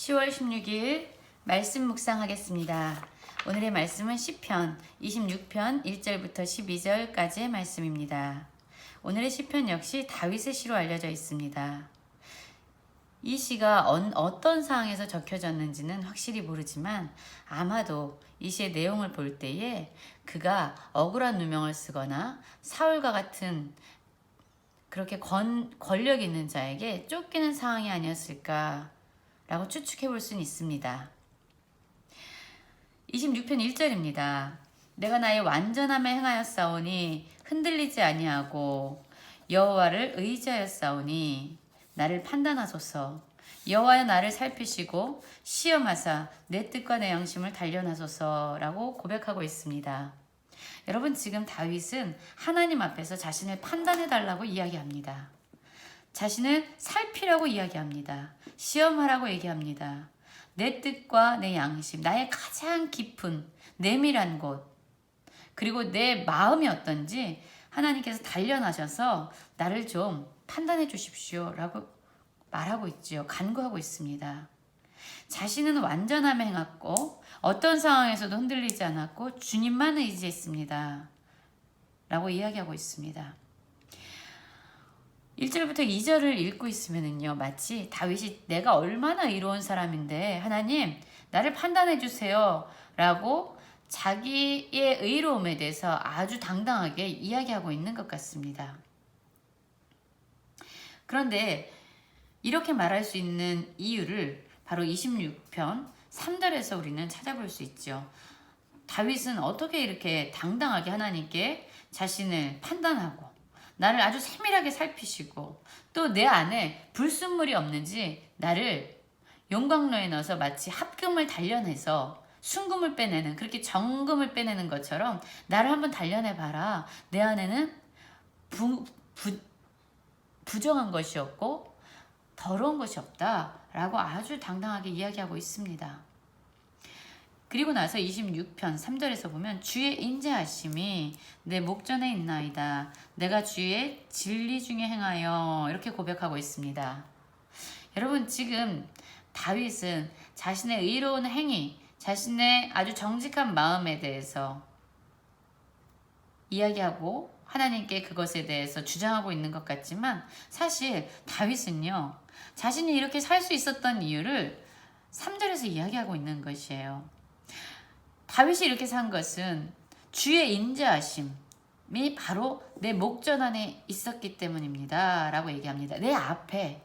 10월 16일 말씀 묵상하겠습니다. 오늘의 말씀은 시편 26편 1절부터 12절까지의 말씀입니다. 오늘의 시편 역시 다윗의 시로 알려져 있습니다. 이 시가 어떤 상황에서 적혀졌는지는 확실히 모르지만 아마도 이 시의 내용을 볼 때에 그가 억울한 누명을 쓰거나 사울과 같은 그렇게 권력 있는 자에게 쫓기는 상황이 아니었을까 라고 추측해 볼 수는 있습니다. 26편 1절입니다. 내가 나의 완전함에 행하였사오니 흔들리지 아니하고 여호와를 의지하였사오니 나를 판단하소서. 여호와여 나를 살피시고 시험하사 내 뜻과 내 양심을 단련하소서라고 고백하고 있습니다. 여러분, 지금 다윗은 하나님 앞에서 자신을 판단해 달라고 이야기합니다. 자신을 살피라고 이야기합니다. 시험하라고 얘기합니다. 내 뜻과 내 양심, 나의 가장 깊은 내밀한 곳, 그리고 내 마음이 어떤지 하나님께서 단련하셔서 나를 좀 판단해 주십시오 라고 말하고 있죠. 간구하고 있습니다. 자신은 완전함에 행했고 어떤 상황에서도 흔들리지 않았고 주님만 의지했습니다 라고 이야기하고 있습니다. 1절부터 2절을 읽고 있으면요, 마치 다윗이 내가 얼마나 의로운 사람인데 하나님 나를 판단해 주세요 라고 자기의 의로움에 대해서 아주 당당하게 이야기하고 있는 것 같습니다. 그런데 이렇게 말할 수 있는 이유를 바로 26편 3절에서 우리는 찾아볼 수 있죠. 다윗은 어떻게 이렇게 당당하게 하나님께 자신을 판단하고 나를 아주 세밀하게 살피시고 또 내 안에 불순물이 없는지 나를 용광로에 넣어서 마치 합금을 단련해서 순금을 빼내는, 그렇게 정금을 빼내는 것처럼 나를 한번 단련해봐라. 내 안에는 부정한 것이 없고 더러운 것이 없다 라고 아주 당당하게 이야기하고 있습니다. 그리고 나서 26편 3절에서 보면 주의 인자하심이 내 목전에 있나이다. 내가 주의 진리 중에 행하여, 이렇게 고백하고 있습니다. 여러분, 지금 다윗은 자신의 의로운 행위, 자신의 아주 정직한 마음에 대해서 이야기하고 하나님께 그것에 대해서 주장하고 있는 것 같지만 사실 다윗은요, 자신이 이렇게 살 수 있었던 이유를 3절에서 이야기하고 있는 것이에요. 다윗이 이렇게 산 것은 주의 인자하심이 바로 내 목전 안에 있었기 때문입니다 라고 얘기합니다. 내 앞에,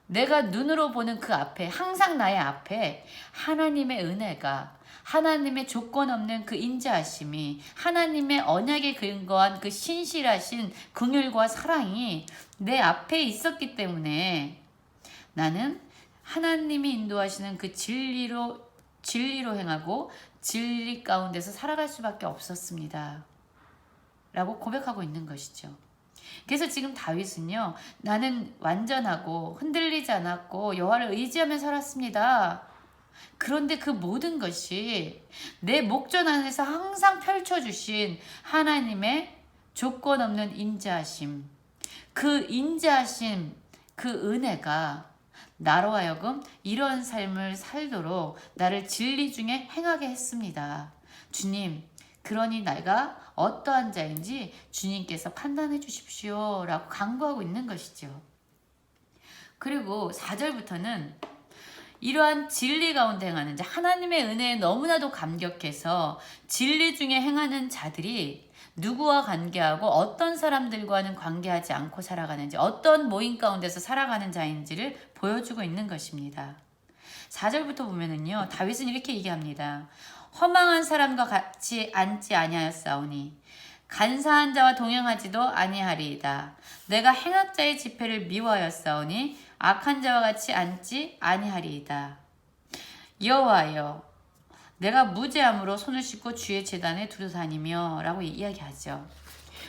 내가 눈으로 보는 그 앞에, 항상 나의 앞에 하나님의 은혜가, 하나님의 조건 없는 그 인자하심이, 하나님의 언약에 근거한 그 신실하신 긍휼과 사랑이 내 앞에 있었기 때문에 나는 하나님이 인도하시는 그 진리로 행하고 진리 가운데서 살아갈 수밖에 없었습니다 라고 고백하고 있는 것이죠. 그래서 지금 다윗은요, 나는 완전하고 흔들리지 않았고 여호와를 의지하며 살았습니다. 그런데 그 모든 것이 내 목전 안에서 항상 펼쳐주신 하나님의 조건 없는 인자하심, 그 인자하심, 그 은혜가 나로 하여금 이런 삶을 살도록 나를 진리 중에 행하게 했습니다. 주님, 그러니 내가 어떠한 자인지 주님께서 판단해 주십시오 라고 간구하고 있는 것이죠. 그리고 4절부터는 이러한 진리 가운데 행하는 자, 하나님의 은혜에 너무나도 감격해서 진리 중에 행하는 자들이 누구와 관계하고 어떤 사람들과는 관계하지 않고 살아가는지, 어떤 모임 가운데서 살아가는 자인지를 보여주고 있는 것입니다. 4절부터 보면은요, 다윗은 이렇게 얘기합니다. 허망한 사람과 같이 앉지 아니하였사오니 간사한 자와 동행하지도 아니하리이다. 내가 행악자의 집회를 미워하였사오니 악한 자와 같이 앉지 아니하리이다. 여호와여, 내가 무죄함으로 손을 씻고 주의 제단에 두루 다니며 라고 이야기하죠.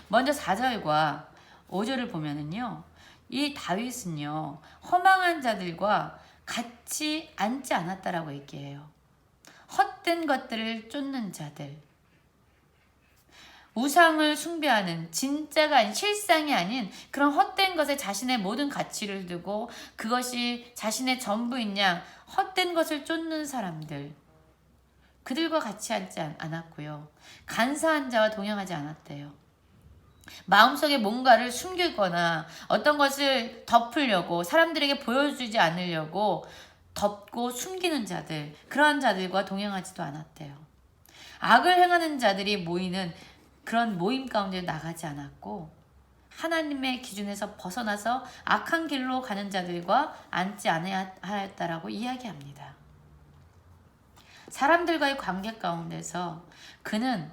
먼저 4절과 5절을 보면은요, 이 다윗은요, 허망한 자들과 같이 앉지 않았다라고 얘기해요. 헛된 것들을 쫓는 자들, 우상을 숭배하는 진짜가 아닌 실상이 아닌 그런 헛된 것에 자신의 모든 가치를 두고 그것이 자신의 전부인 양 헛된 것을 쫓는 사람들, 그들과 같이 앉지 않았고요. 간사한 자와 동행하지 않았대요. 마음속에 뭔가를 숨기거나 어떤 것을 덮으려고 사람들에게 보여주지 않으려고 덮고 숨기는 자들, 그러한 자들과 동행하지도 않았대요. 악을 행하는 자들이 모이는 그런 모임 가운데 나가지 않았고 하나님의 기준에서 벗어나서 악한 길로 가는 자들과 앉지 않아야 하였다라고 이야기합니다. 사람들과의 관계 가운데서 그는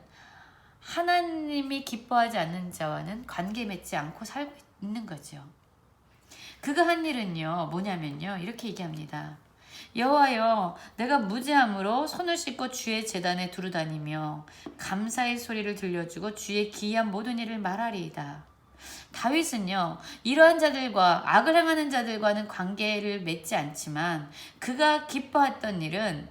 하나님이 기뻐하지 않는 자와는 관계 맺지 않고 살고 있는 거죠. 그가 한 일은요, 뭐냐면요, 이렇게 얘기합니다. 여호와여, 내가 무죄함으로 손을 씻고 주의 제단에 두루다니며 감사의 소리를 들려주고 주의 기이한 모든 일을 말하리이다. 다윗은요, 이러한 자들과 악을 행하는 자들과는 관계를 맺지 않지만 그가 기뻐했던 일은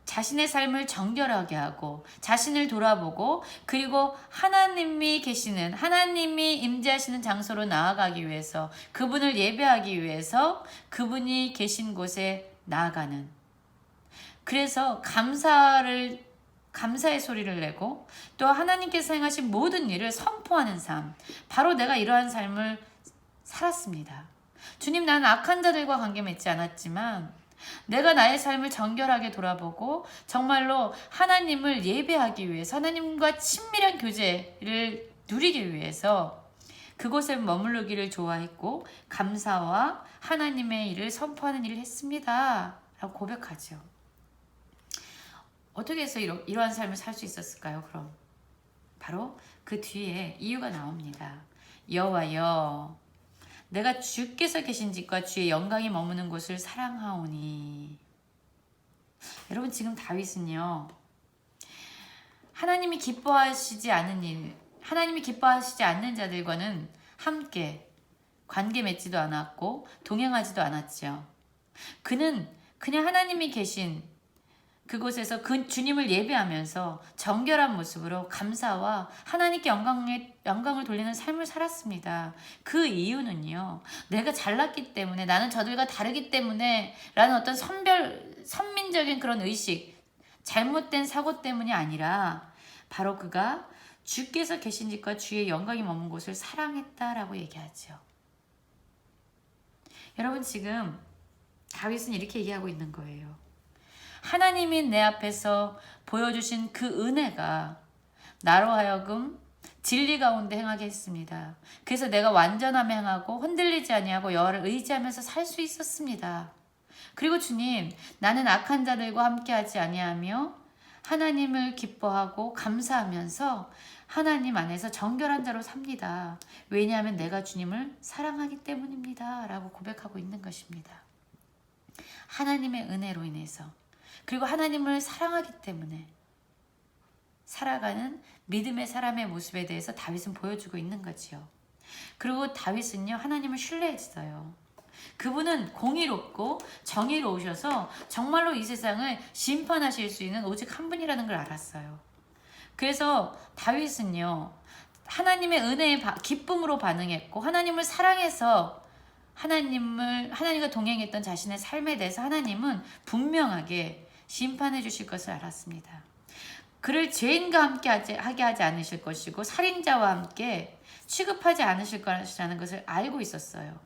자신의 삶을 정결하게 하고 자신을 돌아보고 그리고 하나님이 계시는, 하나님이 임재하시는 장소로 나아가기 위해서, 그분을 예배하기 위해서 그분이 계신 곳에 나아가는, 그래서 감사의 소리를 내고 또 하나님께서 행하신 모든 일을 선포하는 삶, 바로 내가 이러한 삶을 살았습니다. 주님, 나는 악한 자들과 관계 맺지 않았지만 내가 나의 삶을 정결하게 돌아보고 정말로 하나님을 예배하기 위해서, 하나님과 친밀한 교제를 누리기 위해서 그곳에 머무르기를 좋아했고 감사와 하나님의 일을 선포하는 일을 했습니다 라고 고백하죠. 어떻게 해서 이러한 삶을 살 수 있었을까요? 그럼 바로 그 뒤에 이유가 나옵니다. 여호와여, 내가 주께서 계신 집과 주의 영광이 머무는 곳을 사랑하오니. 여러분, 지금 다윗은요, 하나님이 기뻐하시지 않는 자들과는 함께 관계 맺지도 않았고 동행하지도 않았죠. 그는 그냥 하나님이 계신 그곳에서 그 주님을 예배하면서 정결한 모습으로 감사와 하나님께 영광을 돌리는 삶을 살았습니다. 그 이유는요, 내가 잘났기 때문에, 나는 저들과 다르기 때문에 라는 어떤 선민적인 그런 의식, 잘못된 사고 때문이 아니라 바로 그가 주께서 계신 집과 주의 영광이 머문 곳을 사랑했다라고 얘기하죠. 여러분, 지금 다윗은 이렇게 얘기하고 있는 거예요. 하나님이 내 앞에서 보여주신 그 은혜가 나로 하여금 진리 가운데 행하게 했습니다. 그래서 내가 완전함에 행하고 흔들리지 아니하고 여호와를 의지하면서 살 수 있었습니다. 그리고 주님, 나는 악한 자들과 함께하지 아니하며 하나님을 기뻐하고 감사하면서 하나님 안에서 정결한 자로 삽니다. 왜냐하면 내가 주님을 사랑하기 때문입니다 라고 고백하고 있는 것입니다. 하나님의 은혜로 인해서, 그리고 하나님을 사랑하기 때문에 살아가는 믿음의 사람의 모습에 대해서 다윗은 보여주고 있는 거지요. 그리고 다윗은요, 하나님을 신뢰했어요. 그분은 공의롭고 정의로우셔서 정말로 이 세상을 심판하실 수 있는 오직 한 분이라는 걸 알았어요. 그래서 다윗은요, 하나님의 은혜에 기쁨으로 반응했고 하나님을 사랑해서 하나님과 동행했던 자신의 삶에 대해서 하나님은 분명하게 심판해 주실 것을 알았습니다. 그를 죄인과 함께 하게 하지 않으실 것이고 살인자와 함께 취급하지 않으실 것이라는 것을 알고 있었어요.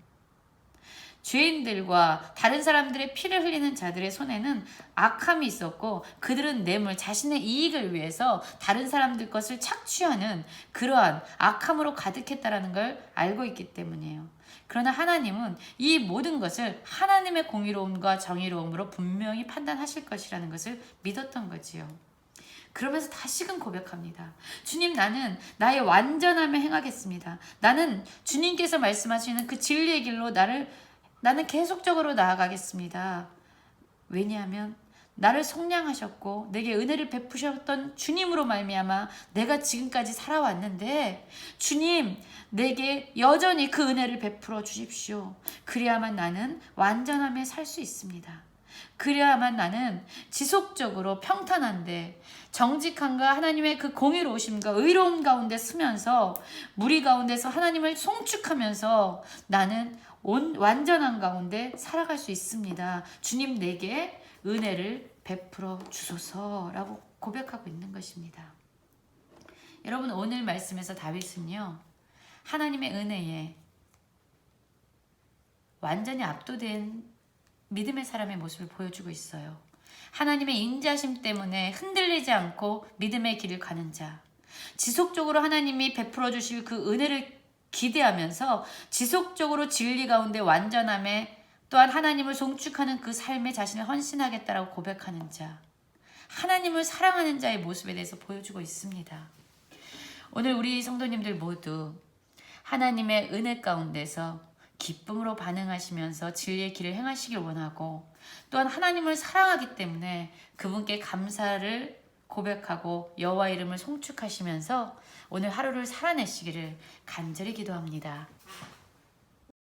죄인들과 다른 사람들의 피를 흘리는 자들의 손에는 악함이 있었고 그들은 뇌물, 자신의 이익을 위해서 다른 사람들 것을 착취하는 그러한 악함으로 가득했다는 걸 알고 있기 때문이에요. 그러나 하나님은 이 모든 것을 하나님의 공의로움과 정의로움으로 분명히 판단하실 것이라는 것을 믿었던 거지요. 그러면서 다시금 고백합니다. 주님, 나는 나의 완전함에 행하겠습니다. 나는 주님께서 말씀하시는 그 진리의 길로 나는 계속적으로 나아가겠습니다. 왜냐하면 나를 속량하셨고 내게 은혜를 베푸셨던 주님으로 말미암아 내가 지금까지 살아왔는데, 주님, 내게 여전히 그 은혜를 베풀어 주십시오. 그래야만 나는 완전함에 살 수 있습니다. 그래야만 나는 지속적으로 평탄한데 정직함과 하나님의 그 공의로우심과 의로움 가운데 서면서 무리 가운데서 하나님을 송축하면서 나는 완전한 가운데 살아갈 수 있습니다. 주님 내게 은혜를 베풀어 주소서라고 고백하고 있는 것입니다. 여러분 오늘 말씀에서 다윗은요. 하나님의 은혜에 완전히 압도된 믿음의 사람의 모습을 보여주고 있어요. 하나님의 인자심 때문에 흔들리지 않고 믿음의 길을 가는 자, 지속적으로 하나님이 베풀어 주실 그 은혜를 기대하면서 지속적으로 진리 가운데 완전함에 또한 하나님을 송축하는 그 삶에 자신을 헌신하겠다라고 고백하는 자, 하나님을 사랑하는 자의 모습에 대해서 보여주고 있습니다. 오늘 우리 성도님들 모두 하나님의 은혜 가운데서 기쁨으로 반응하시면서 진리의 길을 행하시길 원하고 또한 하나님을 사랑하기 때문에 그분께 감사를 고백하고 여호와 이름을 송축하시면서 오늘 하루를 살아내시기를 간절히 기도합니다.